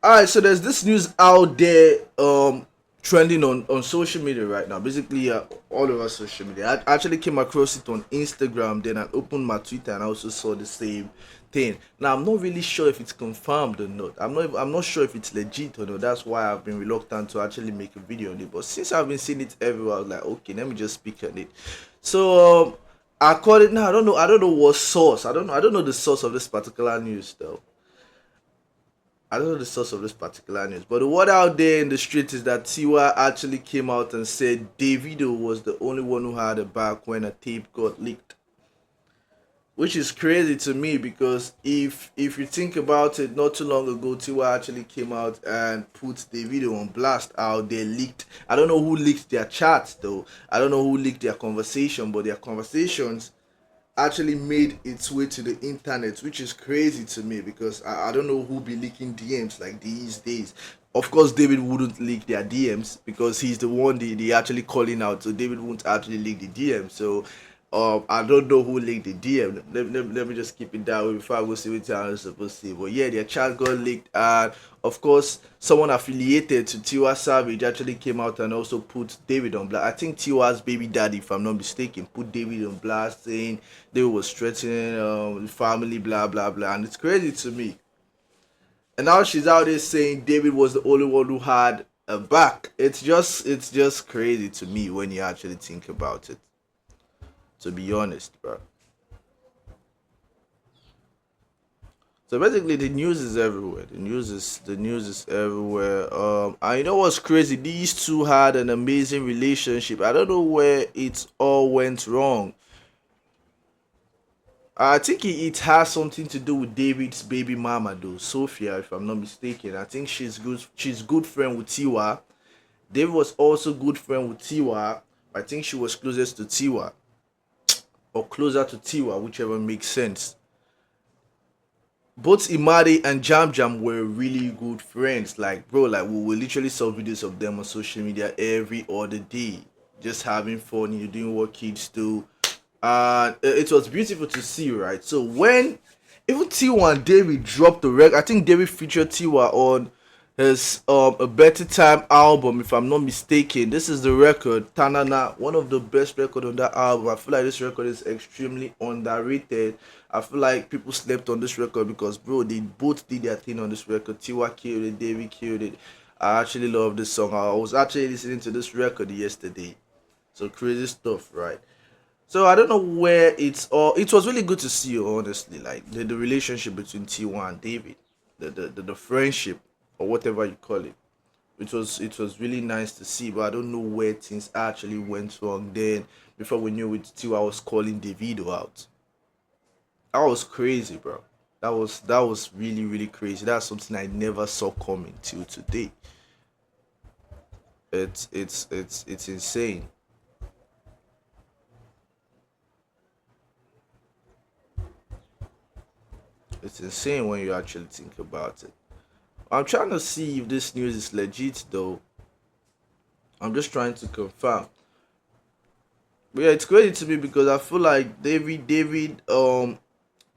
Alright, so there's this news out there trending on social media right now. Basically all over social media. I actually came across it on Instagram, then I opened my Twitter and I also saw the same thing. Now I'm not really sure if it's confirmed or not. I'm not sure if it's legit or not. That's why I've been reluctant to actually make a video on it. But since I've been seeing it everywhere, I was like, okay, let me just speak on it. So I call it now. I don't know what source. I don't know the source of this particular news though. I don't know the source of this particular news, but the word out there in the street is that Tiwa actually came out and said Davido was the only one who had a back when a tape got leaked, which is crazy to me because if you think about it, not too long ago, Tiwa actually came out and put Davido on blast out there leaked. I don't know who leaked their chats though. I don't know who leaked their conversation, but their conversations actually made its way to the internet, which is crazy to me because I don't know who be leaking DMs like these days. Of course, David wouldn't leak their DMs because he's the one they actually calling out. So David won't actually leak the DM. So I don't know who leaked the DM. Let me just keep it that way before I go see what I'm supposed to say. But yeah, their chat got leaked, and of course, someone affiliated to Tiwa Savage actually came out and also put David on blast. I think Tiwa's baby daddy, if I'm not mistaken, put David on blast saying David was threatening the family, blah blah blah, and it's crazy to me. And now she's out there saying David was the only one who had a back. It's just crazy to me when you actually think about it. To be honest, bro. So basically, the news is everywhere. The news is everywhere. I know what's crazy. These two had an amazing relationship. I don't know where it all went wrong. I think it has something to do with David's baby mama, though, Sophia, if I'm not mistaken. I think she's good. She's good friend with Tiwa. David was also good friend with Tiwa. I think she was closest to Tiwa or closer to Tiwa, whichever makes sense. Both Imadi and Jam Jam were really good friends. Like, bro, like we will literally saw videos of them on social media every other day, just having fun, doing what kids do. And it was beautiful to see, right? So when even Tiwa and David dropped the record, I think David featured Tiwa on his A Better Time album, if I'm not mistaken. This is the record, Tanana, one of the best record on that album. I feel like this record is extremely underrated. I feel like people slept on this record because bro, they both did their thing on this record. Tiwa killed it, David killed it. I actually love this song. I was actually listening to this record yesterday. So crazy stuff, right? So I don't know where it's all. It was really good to see you, honestly. Like the relationship between T1 and David, the friendship or whatever you call it. It was really nice to see, but I don't know where things actually went wrong. Then before we knew it, T1 was calling Davido out. That was crazy, bro. That was really crazy. That's something I never saw coming till today. It's insane. It's insane when you actually think about it. I'm trying to see if this news is legit though. I'm just trying to confirm. But yeah, it's crazy to me because I feel like David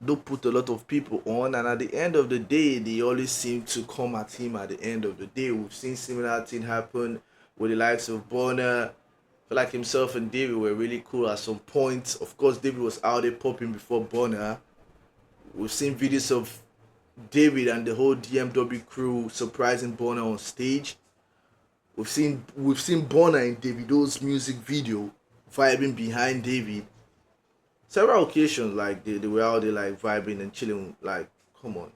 do put a lot of people on, and at the end of the day they always seem to come at him at the end of the day. We've seen similar thing happen with the likes of Bonner. I feel like himself and David were really cool at some point. Of course, David was out there popping before Bonner. We've seen videos of David and the whole DMW crew surprising Bonner on stage. We've seen Bonner in Davido's music video vibing behind David. Several occasions, like they were out there like vibing and chilling. Like, come on,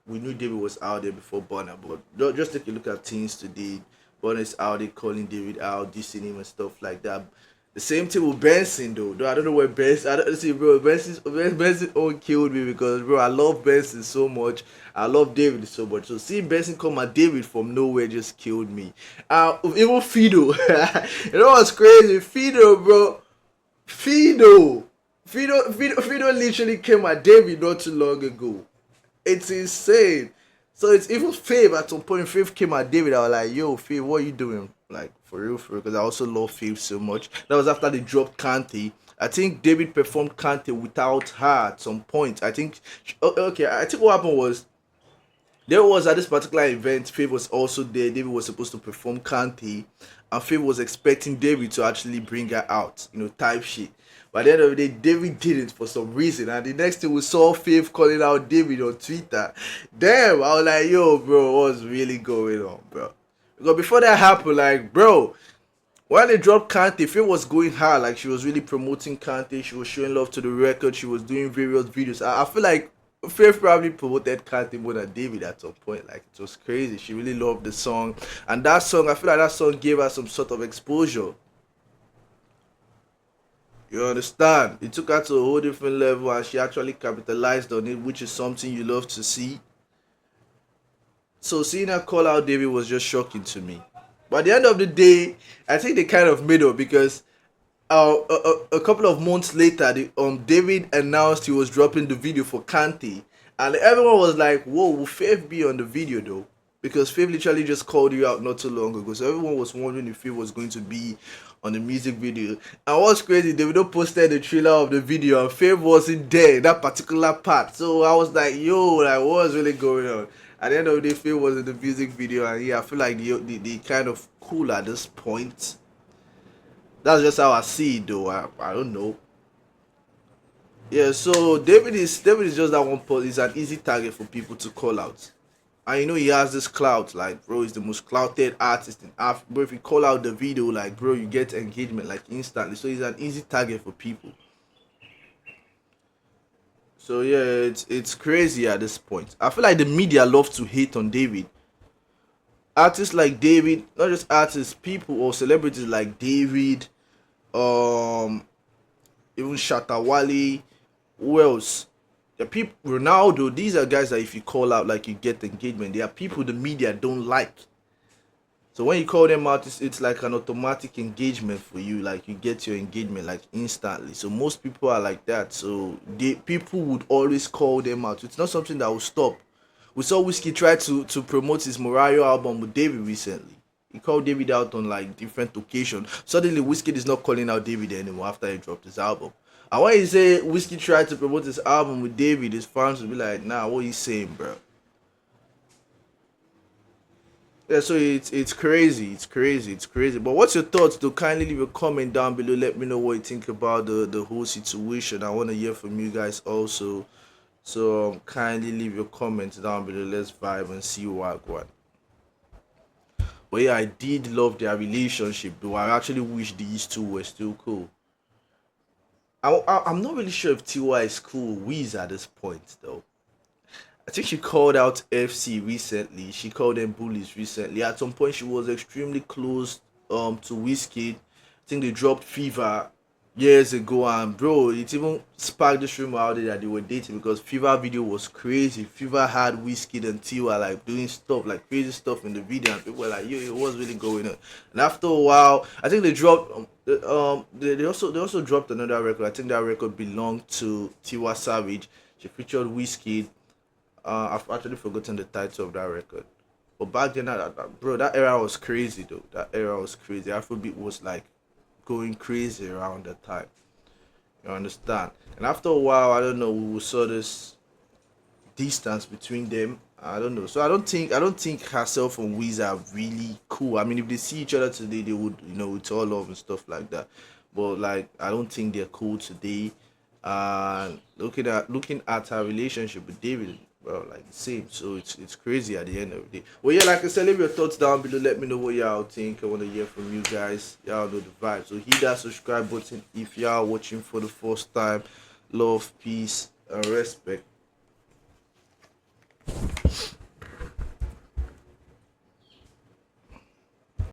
we knew David was out there before Bonner, but just take a look at things today. Bonner is out there calling David out, dissing him and stuff like that. The same thing with Benson though. Though I don't know where Benson. I don't see, bro. Benson all killed me because bro, I love Benson so much. I love David so much. So seeing Benson come at David from nowhere just killed me. Even Fido. You know what's crazy? Fido, bro. Fido literally came at David not too long ago. It's insane. So it's even Fave at some point. Fave came at David. I was like, yo, Fave, what are you doing? Like, for real, because I also love Fave so much. That was after they dropped Kante. I think David performed Kante without her at some point. I think, okay, I think what happened was There was at this particular event, Faith was also there. David was supposed to perform Kante, and Faith was expecting David to actually bring her out, type shit. But at the end of the day, David didn't for some reason. And the next thing we saw Faith calling out David on Twitter. Damn, I was like, yo, bro, what's really going on, bro? Because before that happened, like, bro, when they dropped Kante, Faith was going hard. Like, she was really promoting Kante. She was showing love to the record. She was doing various videos. I feel like Faith probably promoted Kante more than David at some point. Like, it was crazy. She really loved the song. And that song, I feel like that song gave her some sort of exposure. You understand? It took her to a whole different level and she actually capitalized on it, which is something you love to see. So seeing her call out David was just shocking to me. But at the end of the day, I think they kind of made up because a couple of months later, David announced he was dropping the video for Kante, and everyone was like, "Whoa, will Faith be on the video though?" Because Faith literally just called you out not too long ago, so everyone was wondering if Faith was going to be on the music video. And what's crazy, Davido posted the trailer of the video, and Faith wasn't there in that particular part. So I was like, "Yo, like, what's really going on?" At the end of the day, Faith was in the music video, and yeah, I feel like the kind of cool at this point. That's just how I see it, though. I don't know. Yeah, so David is just that one person. He's an easy target for people to call out. And he has this clout, like, bro, he's the most clouted artist in Africa. Bro, if you call out the video, like, bro, you get engagement like instantly. So he's an easy target for people. So yeah, it's crazy at this point. I feel like the media love to hate on David. Artists like David, not just artists, people or celebrities like David, um, even Shatawale, who else? The people, Ronaldo. These are guys that if you call out, like, you get engagement. They are people the media don't like. So when you call them out, it's like an automatic engagement for you. Like, you get your engagement like instantly. So most people are like that. So people would always call them out. It's not something that will stop. We saw Whiskey try to promote his Mariah album with David recently. He called David out on like different occasions. Suddenly Whiskey is not calling out David anymore after he dropped his album. And when he say Whiskey tried to promote his album with David, his fans will be like, nah, what you saying, bro? Yeah, so it's crazy. But what's your thoughts though? Kindly leave a comment down below. Let me know what you think about the whole situation. I want to hear from you guys also. So kindly leave your comments down below. Let's vibe and see what. But yeah, I did love their relationship though. I actually wish these two were still cool. I'm not really sure if Tiwa is cool with Wiz at this point though. I think she called out FC recently. She called them bullies recently. At some point, she was extremely close to Whiskey. I think they dropped Fever years ago, and bro, it even sparked this rumor out there that they were dating because Fever video was crazy. Fever had Whiskey and Tiwa like doing stuff like crazy stuff in the video, and people were like, "Yo, what's really going on?" And after a while, I think they dropped. They also dropped another record. I think that record belonged to Tiwa Savage. She featured Whiskey. I've actually forgotten the title of that record. But back then, bro, that era was crazy though. That era was crazy. Afrobeat was like going crazy around that time. You understand? And after a while, I don't know, we saw this distance between them. I don't know. So I don't think herself and Wiz are really cool. I mean, if they see each other today, they would, it's all love and stuff like that. But like, I don't think they're cool today. And looking at her relationship with David, well, like same. So it's crazy at the end of the day. Well, yeah, like I said, leave your thoughts down below. Let me know what y'all think. I want to hear from you guys. Y'all know the vibe. So hit that subscribe button if y'all watching for the first time. Love, peace, and respect.